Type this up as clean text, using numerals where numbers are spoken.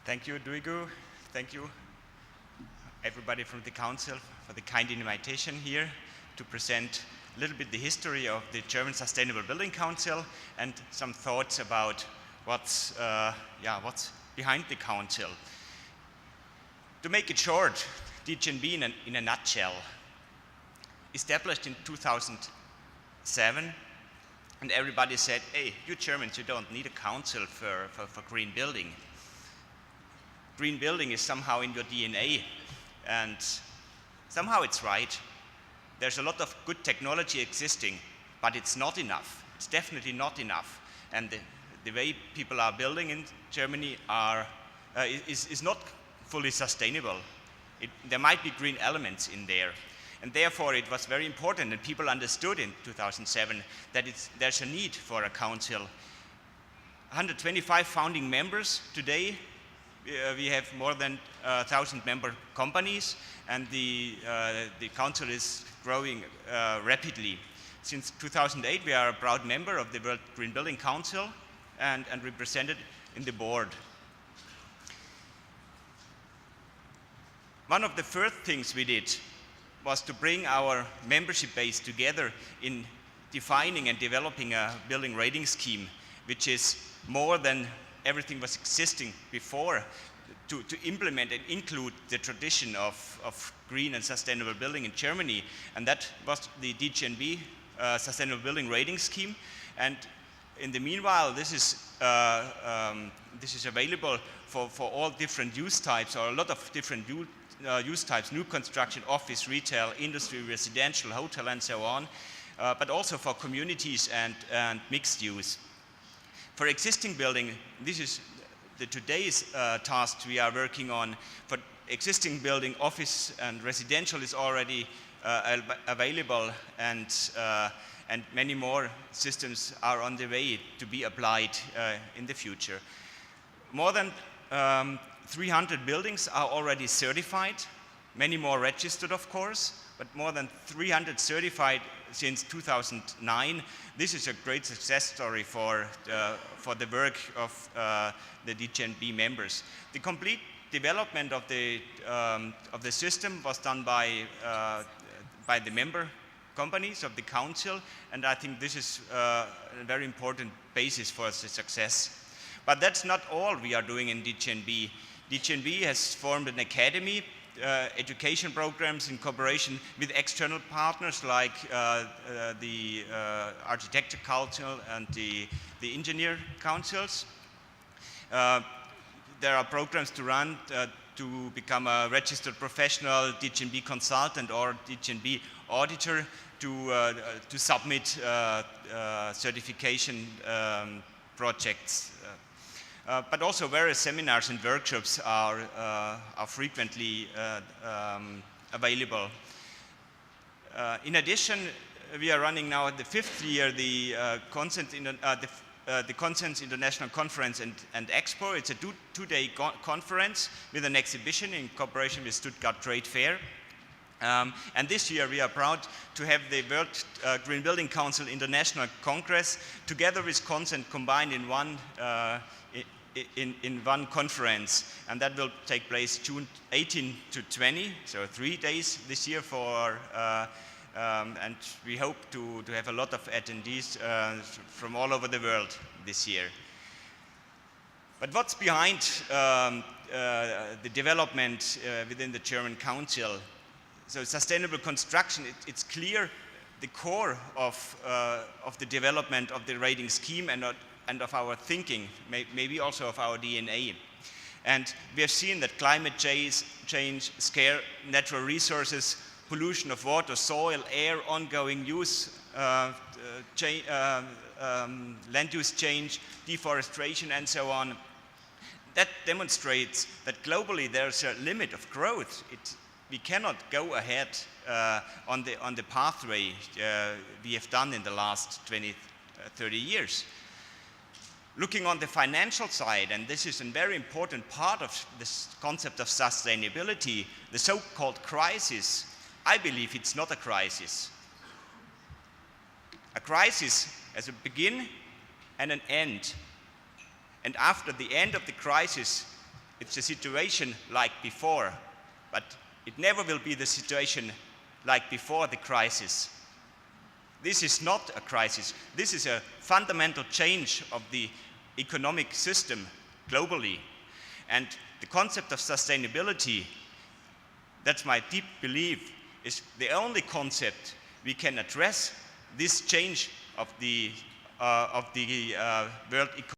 Thank you, Duigu. Thank you, everybody from the Council, for the kind invitation here to present a little bit the history of the German Sustainable Building Council and some thoughts about what's behind the Council. To make it short, DGNB in a nutshell, established in 2007, and everybody said, hey, you Germans, you don't need a council for green building. Green building is somehow in your DNA, and somehow it's right. There's a lot of good technology existing, but it's not enough. It's definitely not enough. And the way people are building in Germany is not fully sustainable. There might be green elements in there. And therefore, it was very important, and people understood in 2007 that there's a need for a council. 125 founding members today. We have more than 1,000 member companies, and the council is growing rapidly. Since 2008, we are a proud member of the World Green Building Council and represented in the board. One of the first things we did was to bring our membership base together in defining and developing a building rating scheme, which is more than everything was existing before, to implement and include the tradition of green and sustainable building in Germany. And that was the DGNB Sustainable Building Rating Scheme. And in the meanwhile, this is available for all different use types, or a lot of different use types: new construction, office, retail, industry, residential, hotel, and so on, but also for communities and mixed use. For existing building, this is today's task we are working on. For existing building, office and residential is already available, and many more systems are on the way to be applied in the future. More than 300 buildings are already certified, many more registered, of course, but more than 300 certified since 2009. This is a great success story for the work of the DGNB members. The complete development of the system was done by the member companies of the council, and I think this is a very important basis for the success. But that's not all we are doing in DGNB. DGNB has formed an academy, education programs in cooperation with external partners like the Architecture Council and the Engineer Councils. There are programs to run to become a registered professional DGNB consultant or DGNB auditor to submit certification projects. But also various seminars and workshops are frequently available. In addition, we are running now the 5th year the Consens International Conference and Expo. It's a two-day conference with an exhibition in cooperation with Stuttgart Trade Fair. And this year we are proud to have the World Green Building Council International Congress together with Consent combined in one conference, and that will take place June 18 to 20, so 3 days this year and we hope to have a lot of attendees from all over the world this year. But what's behind the development within the German Council? So sustainable construction, it's clear the core of the development of the rating scheme and of our thinking, maybe also of our DNA. And we have seen that climate change, scarce natural resources, pollution of water, soil, air, ongoing use, land use change, deforestation, and so on. That demonstrates that globally there's a limit of growth. We cannot go ahead on the pathway we have done in the last 20, 30 years. Looking on the financial side, and this is a very important part of this concept of sustainability, the so-called crisis, I believe it's not a crisis. A crisis has a begin and an end. And after the end of the crisis, it's a situation like before, but it never will be the situation like before the crisis. This is not a crisis. This is a fundamental change of the economic system globally. And the concept of sustainability, that's my deep belief, is the only concept we can address this change of the world economy.